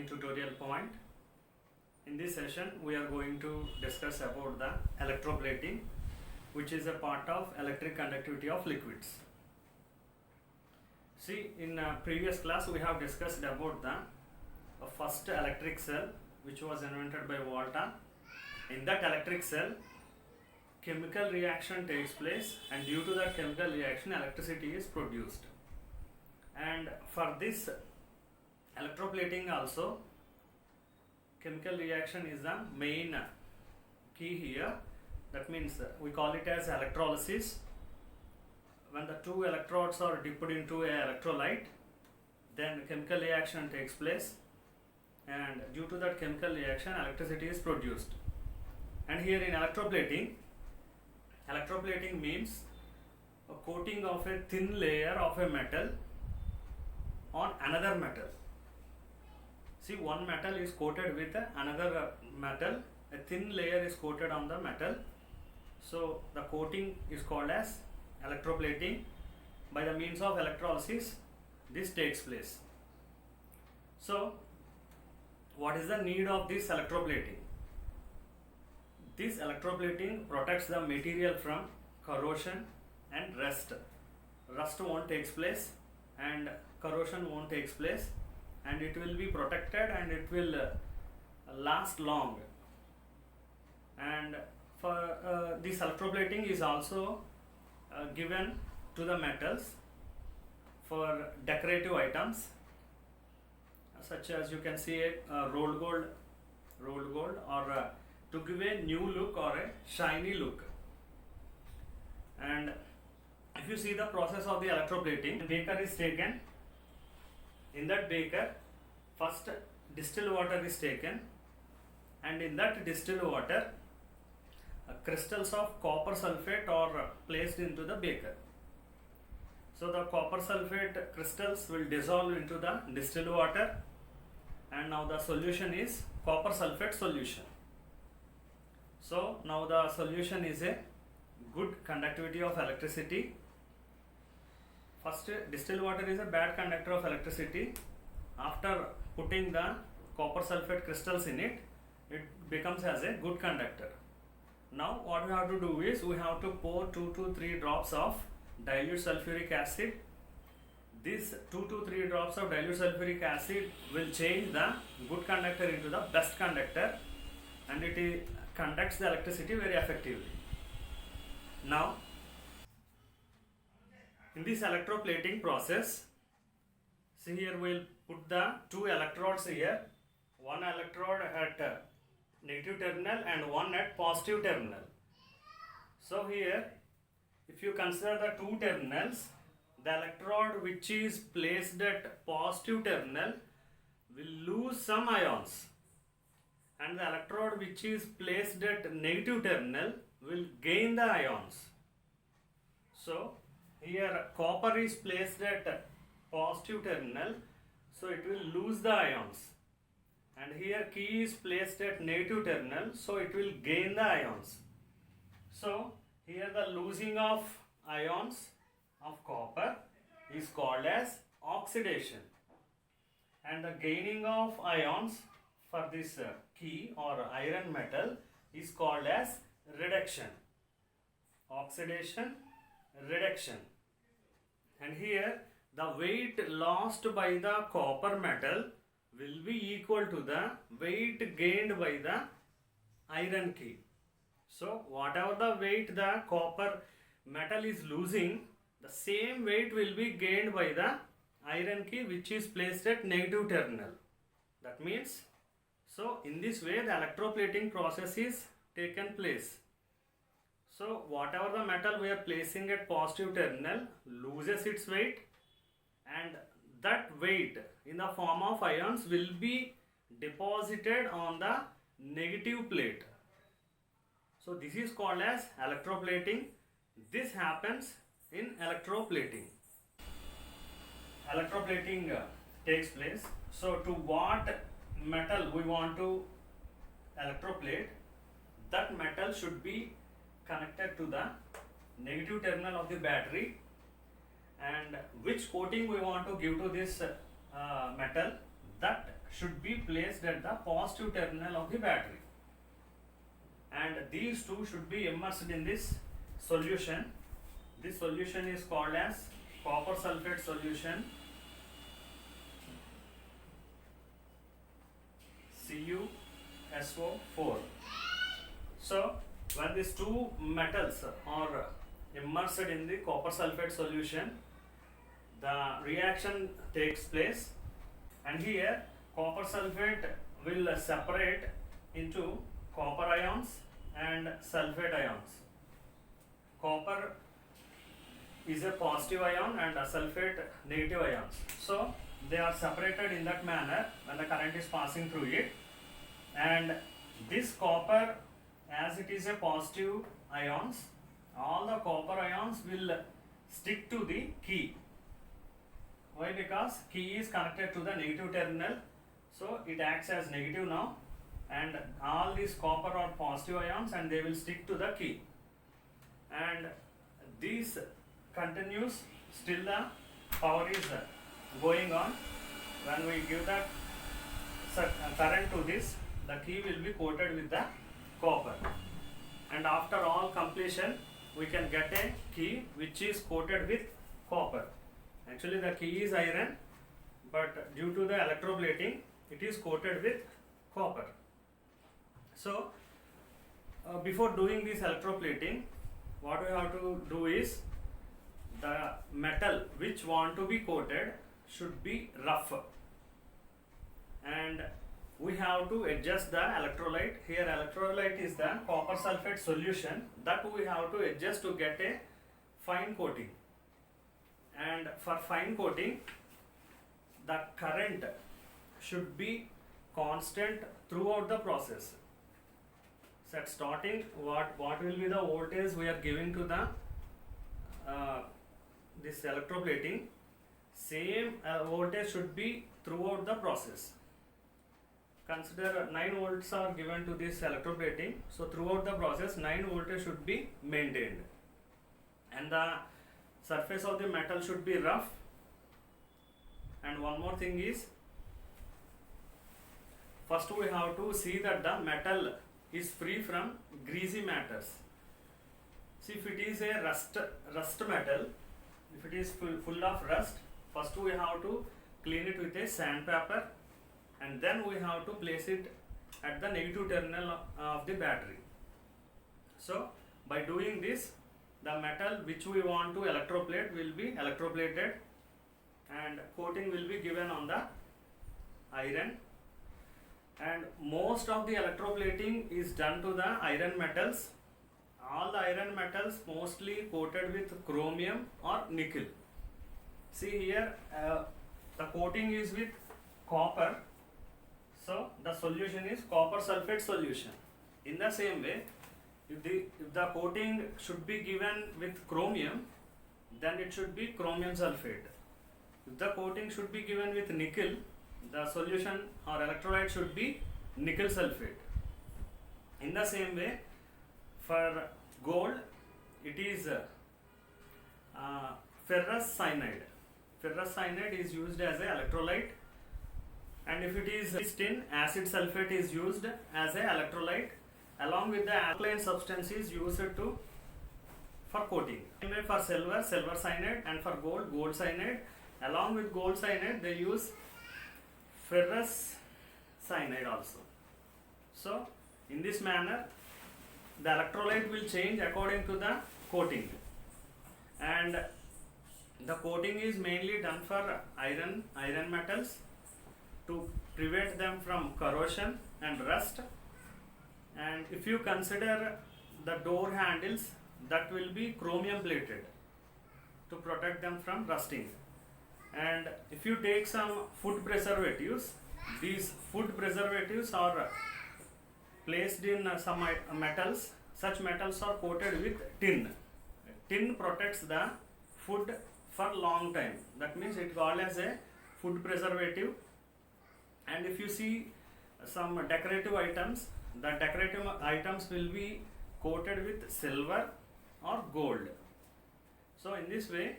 learning tutorial point. In this session we are going to discuss about the electroplating, which is a part of electric conductivity of liquids. See, in previous class we have discussed about the first electric cell which was invented by Volta. In that electric cell, chemical reaction takes place, and due to that chemical reaction electricity is produced. And for this electroplating also, chemical reaction is the main key here. That means we call it as electrolysis. When the two electrodes are dipped into an electrolyte, then chemical reaction takes place, and due to that chemical reaction electricity is produced. And here in electroplating means a coating of a thin layer of a metal on another metal. See, one metal is coated with another metal, a thin layer is coated on the metal. So the coating is called as electroplating. By the means of electrolysis, this takes place. So what is the need of this electroplating? This electroplating protects the material from corrosion and rust. Rust won't take place and corrosion won't take place, and it will be protected and it will last long. And for this electroplating is also given to the metals for decorative items, such as you can see a rolled gold, or to give a new look or a shiny look. And if you see the process of the electroplating, beaker is taken. In that beaker, first distilled water is taken, and in that distilled water crystals of copper sulfate are placed into the beaker. So the copper sulfate crystals will dissolve into the distilled water, and now the solution is copper sulfate solution. So now the solution is a good conductivity of electricity. First, distilled water is a bad conductor of electricity. After putting the copper sulfate crystals in it, it becomes as a good conductor. Now what we have to do is we have to pour 2 to 3 drops of dilute sulfuric acid. This 2 to 3 drops of dilute sulfuric acid will change the good conductor into the best conductor, and it conducts the electricity very effectively. Now in this electroplating process, see, here we will put the 2 electrodes here, one electrode at negative terminal and one at positive terminal. So here, if you consider the 2 terminals, the electrode which is placed at positive terminal will lose some ions, and the electrode which is placed at negative terminal will gain the ions. So here copper is placed at positive terminal, so it will lose the ions, and here key is placed at negative terminal, so it will gain the ions. So here the losing of ions of copper is called as oxidation, and the gaining of ions for this key or iron metal is called as reduction. Oxidation, reduction. And here the weight lost by the copper metal will be equal to the weight gained by the iron key. So whatever the weight the copper metal is losing, the same weight will be gained by the iron key which is placed at negative terminal. That means, so in this way the electroplating process is taken place. So whatever the metal we are placing at positive terminal loses its weight, and that weight in the form of ions will be deposited on the negative plate. So this is called as electroplating. This happens in electroplating. Electroplating takes place. So to what metal we want to electroplate, that metal should be connected to the negative terminal of the battery, and which coating we want to give to this metal, that should be placed at the positive terminal of the battery, and these two should be immersed in this solution. This solution is called as copper sulfate solution, CuSO4. So when these two metals are immersed in the copper sulfate solution, the reaction takes place, and here copper sulfate will separate into copper ions and sulfate ions. Copper is a positive ion and a sulfate negative ions. So they are separated in that manner when the current is passing through it, and this copper, as it is a positive ions, all the copper ions will stick to the key. Why? Because key is connected to the negative terminal, so it acts as negative now, and all these copper are positive ions and they will stick to the key, and this continues still the power is going on. When we give that current to this, the key will be coated with the copper, and after all completion we can get a key which is coated with copper. Actually the key is iron, but due to the electroplating it is coated with copper. So before doing this electroplating, what we have to do is, the metal which want to be coated should be rough, and we have to adjust the electrolyte. Here electrolyte is the copper sulfate solution that we have to adjust to get a fine coating, and for fine coating the current should be constant throughout the process. So at starting, what will be the voltage we are giving to the this electroplating, same voltage should be throughout the process. Consider 9 volts are given to this electroplating, so throughout the process 9 voltage should be maintained, and the surface of the metal should be rough. And one more thing is, first we have to see that the metal is free from greasy matters. See, if it is a rust metal, if it is full of rust, first we have to clean it with a sandpaper, and then we have to place it at the negative terminal of the battery. So by doing this, the metal which we want to electroplate will be electroplated, and coating will be given on the iron. And most of the electroplating is done to the iron metals. All the iron metals mostly coated with chromium or nickel. See here, the coating is with copper, so the solution is copper sulfate solution. In the same way, if the coating should be given with chromium, then it should be chromium sulfate. If the coating should be given with nickel, the solution or electrolyte should be nickel sulfate. In the same way, for gold, it is ferrous cyanide. Ferrous cyanide is used as an electrolyte, and if it is tin, acid sulfate is used as an electrolyte, along with the alkaline substances used for coating. Same way for silver, silver cyanide, and for gold, gold cyanide. Along with gold cyanide, they use ferrous cyanide also. So in this manner, the electrolyte will change according to the coating, and the coating is mainly done for iron metals to prevent them from corrosion and rust. And if you consider the door handles, that will be chromium plated to protect them from rusting. And if you take some food preservatives, these food preservatives are placed in some metals. Such metals are coated with tin. Tin protects the food for long time. That means it called as a food preservative. And if you see some decorative items, the decorative items will be coated with silver or gold. So in this way,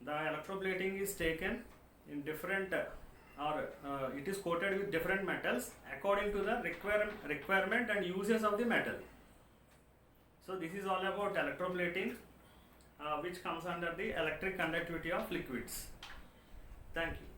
the electroplating is taken in different or it is coated with different metals according to the requirement and uses of the metal. So this is all about electroplating, which comes under the electric conductivity of liquids. Thank you.